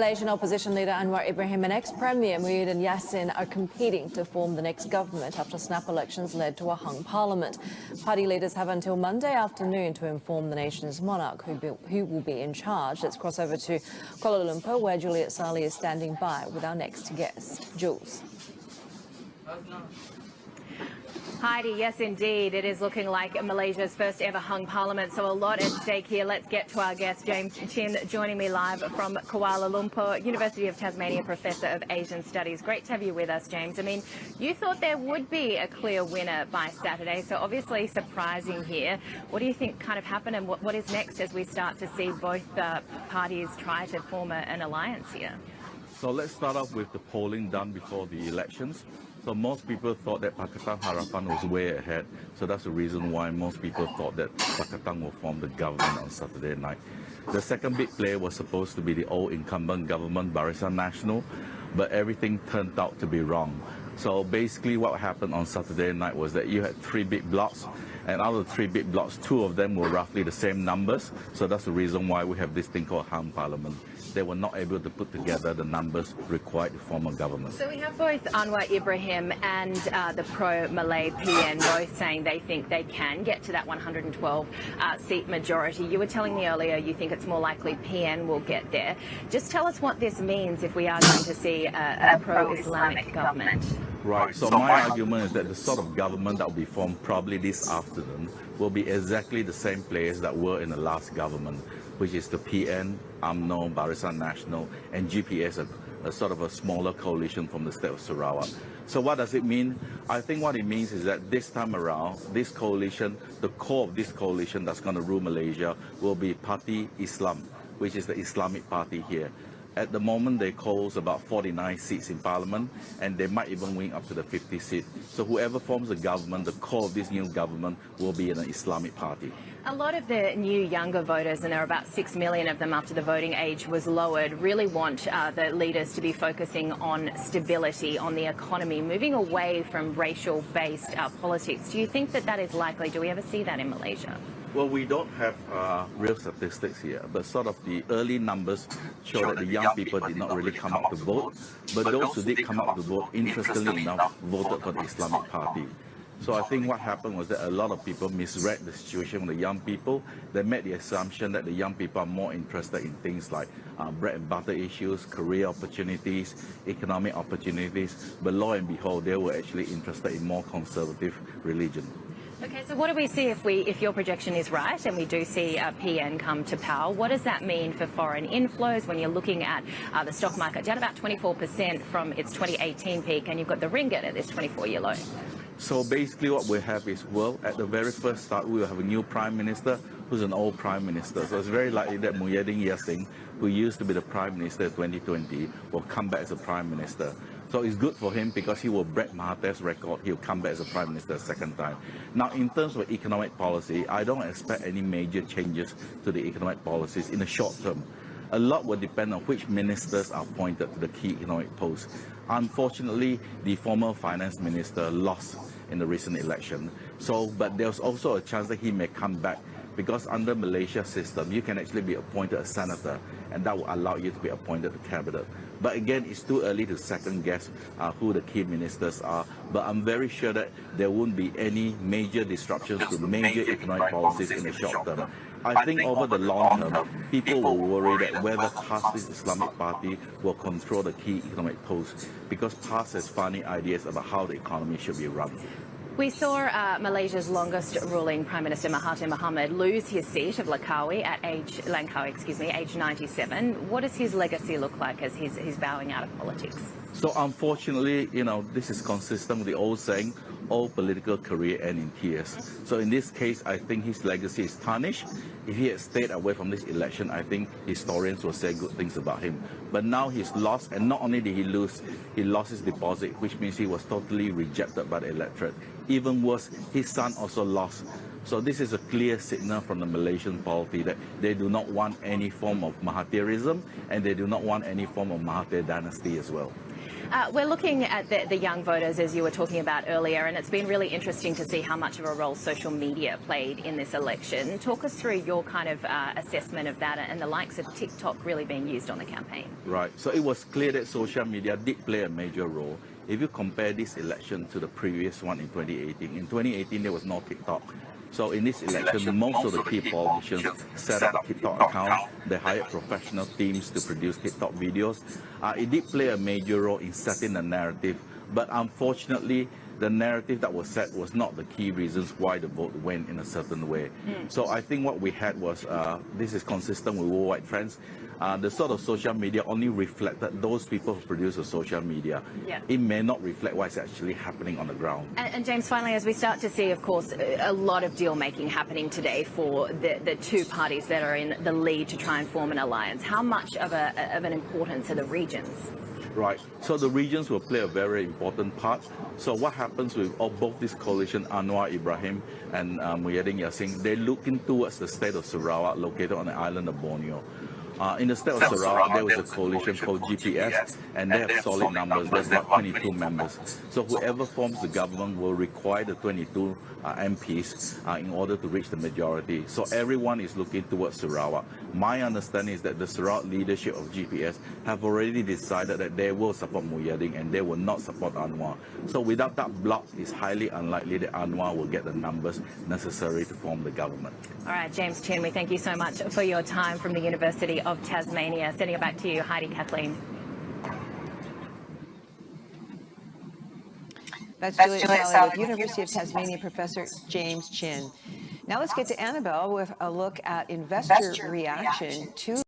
Malaysian opposition leader Anwar Ibrahim and ex-premier Muhyiddin Yassin are competing to form the next government after snap elections led to a hung parliament. Party leaders have until Monday afternoon to inform the nation's monarch who will be in charge. Let's cross over to Kuala Lumpur, where Juliet Sali is standing by with our next guest. Jules. Heidi, yes indeed, it is looking like Malaysia's first ever hung parliament, so a lot at stake here. Let's get to our guest, James Chin, joining me live from Kuala Lumpur, University of Tasmania Professor of Asian Studies. Great to have you with us, James. I mean, you thought there would be a clear winner by Saturday, so obviously surprising here. What do you think kind of happened, and what is next as we start to see both parties try to form an alliance here? So let's start off with the polling done before the elections. So most people thought that Pakatan Harapan was way ahead. So that's the reason why most people thought that Pakatan will form the government on Saturday night. The second big player was supposed to be the old incumbent government, Barisan Nasional, but everything turned out to be wrong. So basically what happened on Saturday night was that you had three big blocks, and out of the three big blocks, two of them were roughly the same numbers. So that's the reason why we have this thing called hung parliament. They were not able to put together the numbers required to form a government. So we have both Anwar Ibrahim and the pro-Malay PN both saying they think they can get to that 112 seat majority. You were telling me earlier you think it's more likely PN will get there. Just tell us what this means if we are going to see a pro-Islamic government. Right, so my argument is that the sort of government that will be formed probably this afternoon will be exactly the same players that were in the last government, which is the PN, UMNO, Barisan Nasional, and GPS, a sort of a smaller coalition from the state of Sarawak. So what does it mean? I think what it means is that this time around, this coalition, the core of this coalition that's going to rule Malaysia will be Parti Islam, which is the Islamic party here. At the moment, they hold about 49 seats in parliament, and they might even win up to the 50 seat. So whoever forms the government, the core of this new government will be an Islamic party. A lot of the new younger voters, and there are about 6 million of them after the voting age was lowered, really want the leaders to be focusing on stability, on the economy, moving away from racial-based politics. Do you think that that is likely? Do we ever see that in Malaysia? Well, we don't have real statistics here, but sort of the early numbers show that the young people did not really come out to vote, but those who did come out to vote, interestingly enough, voted for the Islamic Party. So I think what happened was that a lot of people misread the situation with the young people. They made the assumption that the young people are more interested in things like bread and butter issues, career opportunities, economic opportunities, but lo and behold, they were actually interested in more conservative religion. Okay, so what do we see if your projection is right and we do see PN come to power? What does that mean for foreign inflows when you're looking at the stock market down about 24% from its 2018 peak, and you've got the ringgit at this 24-year low? So basically what we have is, well, at the very first start, we will have a new prime minister who's an old prime minister. So it's very likely that Muhyiddin Yassin, who used to be the prime minister in 2020, will come back as a prime minister. So it's good for him because he will break Mahathir's record. He'll come back as a prime minister a second time. Now, in terms of economic policy, I don't expect any major changes to the economic policies in the short term. A lot will depend on which ministers are appointed to the key economic posts. Unfortunately, the former finance minister lost in the recent election. But there's also a chance that he may come back, because under Malaysia's system, you can actually be appointed a senator, and that will allow you to be appointed to cabinet. But again, it's too early to second guess who the key ministers are. But I'm very sure that there won't be any major disruptions to major economic policies in the short term. I think over the long term, people will worry that whether PAS, Islamic Party, will control the key economic posts, because PAS has funny ideas about how the economy should be run. We saw Malaysia's longest ruling Prime Minister Mahathir Mohamad lose his seat of Langkawi at age 97. What does his legacy look like as he's bowing out of politics? So unfortunately, this is consistent with the old saying, all political career end in tears. So in this case, I think his legacy is tarnished. If he had stayed away from this election, I think historians will say good things about him. But now he's lost, and not only did he lose, he lost his deposit, which means he was totally rejected by the electorate. Even worse, his son also lost. So this is a clear signal from the Malaysian polity that they do not want any form of Mahathirism, and they do not want any form of Mahathir dynasty as well. We're looking at the young voters, as you were talking about earlier, and it's been really interesting to see how much of a role social media played in this election. Talk us through your kind of assessment of that and the likes of TikTok really being used on the campaign. Right. So it was clear that social media did play a major role. If you compare this election to the previous one in 2018, in 2018 there was no TikTok. So in this election, most of the key politicians set up TikTok accounts. They hired professional teams to produce TikTok videos. It did play a major role in setting the narrative, but unfortunately, the narrative that was set was not the key reasons why the vote went in a certain way. So I think what we had was, this is consistent with worldwide trends, the sort of social media only reflected those people who produce the social media. Yeah. It may not reflect what's actually happening on the ground. And James, finally, as we start to see, of course, a lot of deal making happening today for the two parties that are in the lead to try and form an alliance, how much of an importance are the regions? Right. So the regions will play a very important part. So what happens with both this coalition, Anwar Ibrahim and Muhyiddin Yassin, they're looking towards the state of Sarawak, located on the island of Borneo. In the state of Sarawak, there was a coalition called GPS, and they have solid numbers. There's about 22 members. So whoever forms the government will require the 22 MPs in order to reach the majority. So everyone is looking towards Sarawak. My understanding is that the Sarawak leadership of GPS have already decided that they will support Muhyiddin and they will not support Anwar. So without that bloc, it's highly unlikely that Anwar will get the numbers necessary to form the government. All right, James Chin, we thank you so much for your time from the University of Tasmania. Sending it back to you, Heidi, Kathleen. That's Juliet Sally with University of Tasmania Professor James Chin. Now let's get to Annabelle with a look at investor reaction to